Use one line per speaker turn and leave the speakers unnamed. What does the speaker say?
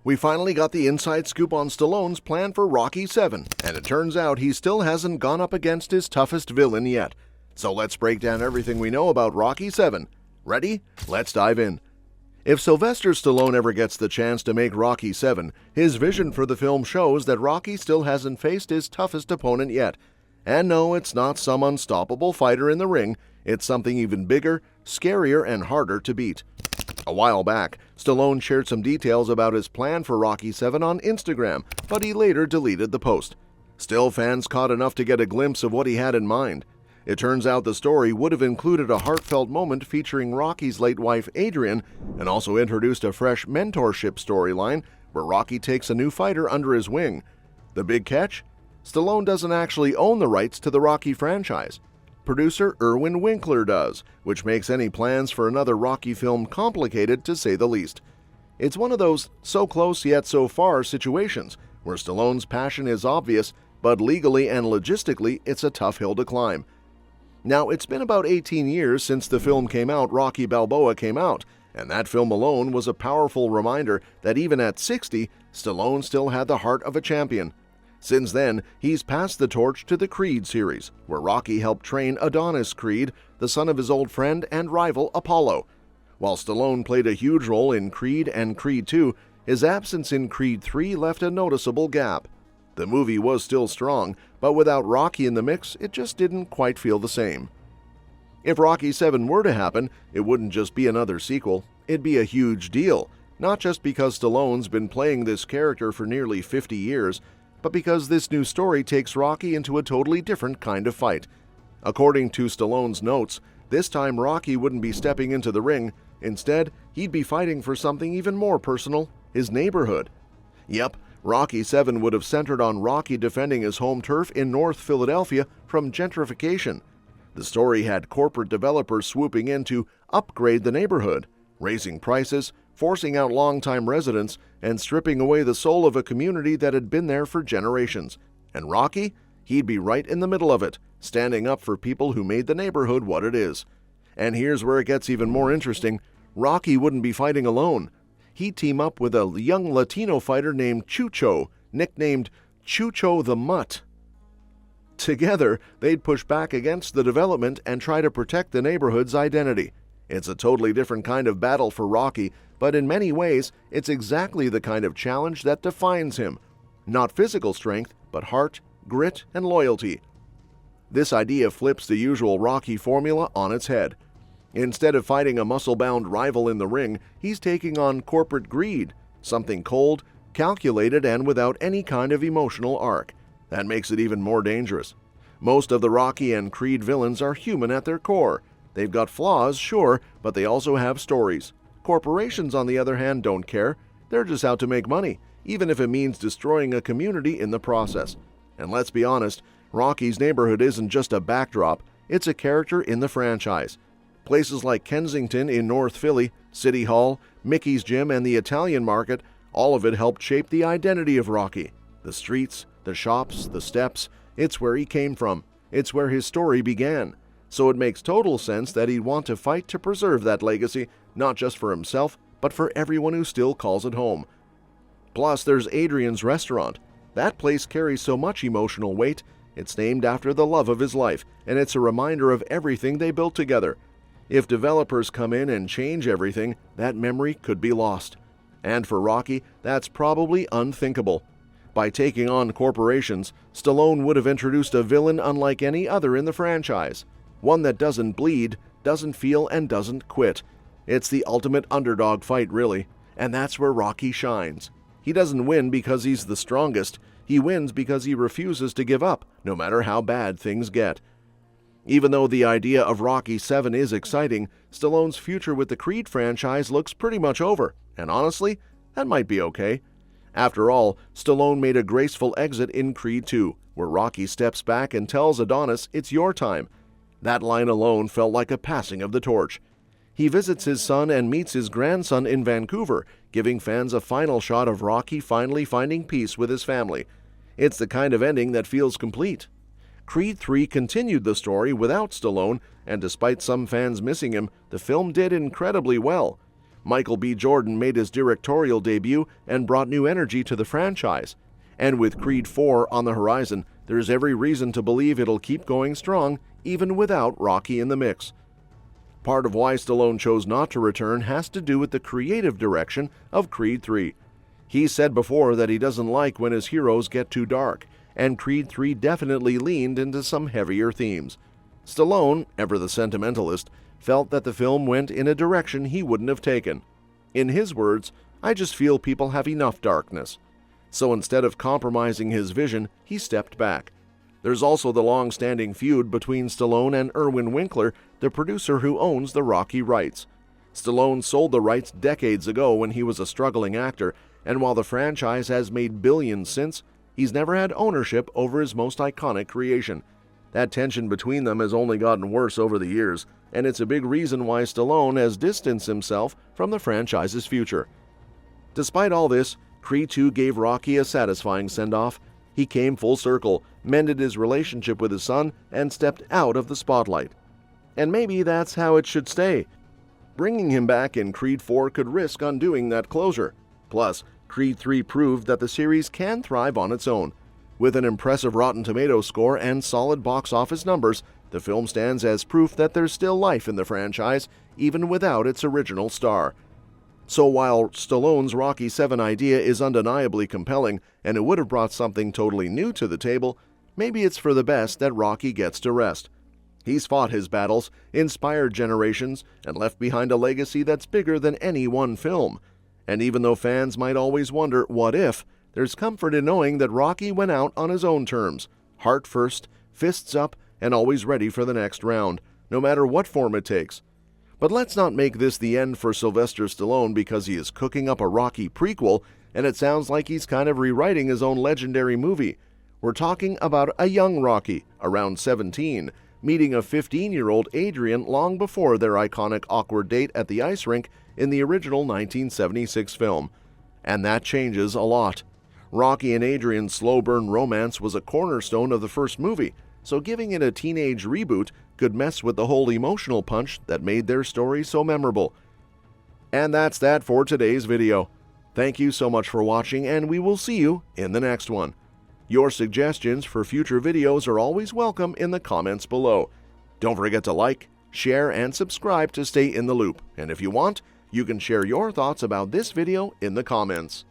We finally got the inside scoop on Stallone's plan for Rocky 7, and it turns out he still hasn't gone up against his toughest villain yet. So let's break down everything we know about Rocky 7. Ready? Let's dive in. If Sylvester Stallone ever gets the chance to make Rocky 7, his vision for the film shows that Rocky still hasn't faced his toughest opponent yet. And no, it's not some unstoppable fighter in the ring, it's something even bigger, scarier, and harder to beat. A while back, Stallone shared some details about his plan for Rocky 7 on Instagram, but he later deleted the post. Still, fans caught enough to get a glimpse of what he had in mind. It turns out the story would have included a heartfelt moment featuring Rocky's late wife Adrian, and also introduced a fresh mentorship storyline where Rocky takes a new fighter under his wing. The big catch? Stallone doesn't actually own the rights to the Rocky franchise. Producer Irwin Winkler does, which makes any plans for another Rocky film complicated, to say the least. It's one of those so close yet so far situations where Stallone's passion is obvious, but legally and logistically it's a tough hill to climb. Now, it's been about 18 years since the film came out, Rocky Balboa came out, and that film alone was a powerful reminder that even at 60, Stallone still had the heart of a champion. Since then, he's passed the torch to the Creed series, where Rocky helped train Adonis Creed, the son of his old friend and rival Apollo. While Stallone played a huge role in Creed and Creed 2, his absence in Creed 3 left a noticeable gap. The movie was still strong, but without Rocky in the mix, it just didn't quite feel the same. If Rocky 7 were to happen, it wouldn't just be another sequel, it'd be a huge deal, not just because Stallone's been playing this character for nearly 50 years, but because this new story takes Rocky into a totally different kind of fight. According to Stallone's notes, this time Rocky wouldn't be stepping into the ring. Instead, he'd be fighting for something even more personal, his neighborhood. Yep, Rocky 7 would have centered on Rocky defending his home turf in North Philadelphia from gentrification. The story had corporate developers swooping in to upgrade the neighborhood, raising prices, forcing out longtime residents, and stripping away the soul of a community that had been there for generations. And Rocky? He'd be right in the middle of it, standing up for people who made the neighborhood what it is. And here's where it gets even more interesting. Rocky wouldn't be fighting alone. He'd team up with a young Latino fighter named Chucho, nicknamed Chucho the Mutt. Together, they'd push back against the development and try to protect the neighborhood's identity. It's a totally different kind of battle for Rocky, but in many ways, it's exactly the kind of challenge that defines him. Not physical strength, but heart, grit, and loyalty. This idea flips the usual Rocky formula on its head. Instead of fighting a muscle-bound rival in the ring, he's taking on corporate greed, something cold, calculated, and without any kind of emotional arc. That makes it even more dangerous. Most of the Rocky and Creed villains are human at their core. They've got flaws, sure, but they also have stories. Corporations, on the other hand, don't care. They're just out to make money, even if it means destroying a community in the process. And let's be honest, Rocky's neighborhood isn't just a backdrop, it's a character in the franchise. Places like Kensington in North Philly, City Hall, Mickey's Gym, and the Italian Market, all of it helped shape the identity of Rocky. The streets, the shops, the steps, it's where he came from. It's where his story began. So it makes total sense that he'd want to fight to preserve that legacy, not just for himself, but for everyone who still calls it home. Plus, there's Adrian's restaurant. That place carries so much emotional weight. It's named after the love of his life, and it's a reminder of everything they built together. If developers come in and change everything, that memory could be lost. And for Rocky, that's probably unthinkable. By taking on corporations, Stallone would have introduced a villain unlike any other in the franchise. One that doesn't bleed, doesn't feel, and doesn't quit. It's the ultimate underdog fight, really, and that's where Rocky shines. He doesn't win because he's the strongest. He wins because he refuses to give up, no matter how bad things get. Even though the idea of Rocky 7 is exciting, Stallone's future with the Creed franchise looks pretty much over, and honestly, that might be okay. After all, Stallone made a graceful exit in Creed 2, where Rocky steps back and tells Adonis, "It's your time." That line alone felt like a passing of the torch. He visits his son and meets his grandson in Vancouver, giving fans a final shot of Rocky finally finding peace with his family. It's the kind of ending that feels complete. Creed 3 continued the story without Stallone, and despite some fans missing him, the film did incredibly well. Michael B. Jordan made his directorial debut and brought new energy to the franchise. And with Creed 4 on the horizon, there's every reason to believe it'll keep going strong, even without Rocky in the mix. Part of why Stallone chose not to return has to do with the creative direction of Creed 3. He said before that he doesn't like when his heroes get too dark, and Creed 3 definitely leaned into some heavier themes. Stallone, ever the sentimentalist, felt that the film went in a direction he wouldn't have taken. In his words, "I just feel people have enough darkness." So instead of compromising his vision, he stepped back. There's also the long-standing feud between Stallone and Irwin Winkler, the producer who owns the Rocky rights. Stallone sold the rights decades ago when he was a struggling actor, and while the franchise has made billions since, he's never had ownership over his most iconic creation. That tension between them has only gotten worse over the years, and it's a big reason why Stallone has distanced himself from the franchise's future. Despite all this, Creed 2 gave Rocky a satisfying send-off. He came full circle, mended his relationship with his son, and stepped out of the spotlight. And maybe that's how it should stay. Bringing him back in Creed 4 could risk undoing that closure. Plus, Creed 3 proved that the series can thrive on its own. With an impressive Rotten Tomatoes score and solid box office numbers, the film stands as proof that there's still life in the franchise, even without its original star. So while Stallone's Rocky 7 idea is undeniably compelling, and it would have brought something totally new to the table, maybe it's for the best that Rocky gets to rest. He's fought his battles, inspired generations, and left behind a legacy that's bigger than any one film. And even though fans might always wonder, what if, there's comfort in knowing that Rocky went out on his own terms, heart first, fists up, and always ready for the next round, no matter what form it takes. But let's not make this the end for Sylvester Stallone because he is cooking up a Rocky prequel, and it sounds like he's kind of rewriting his own legendary movie. We're talking about a young Rocky, around 17, meeting a 15-year-old Adrian long before their iconic awkward date at the ice rink in the original 1976 film. And that changes a lot. Rocky and Adrian's slow-burn romance was a cornerstone of the first movie, so giving it a teenage reboot could mess with the whole emotional punch that made their story so memorable. And that's that for today's video. Thank you so much for watching, and we will see you in the next one. Your suggestions for future videos are always welcome in the comments below. Don't forget to like, share, and subscribe to stay in the loop. And if you want, you can share your thoughts about this video in the comments.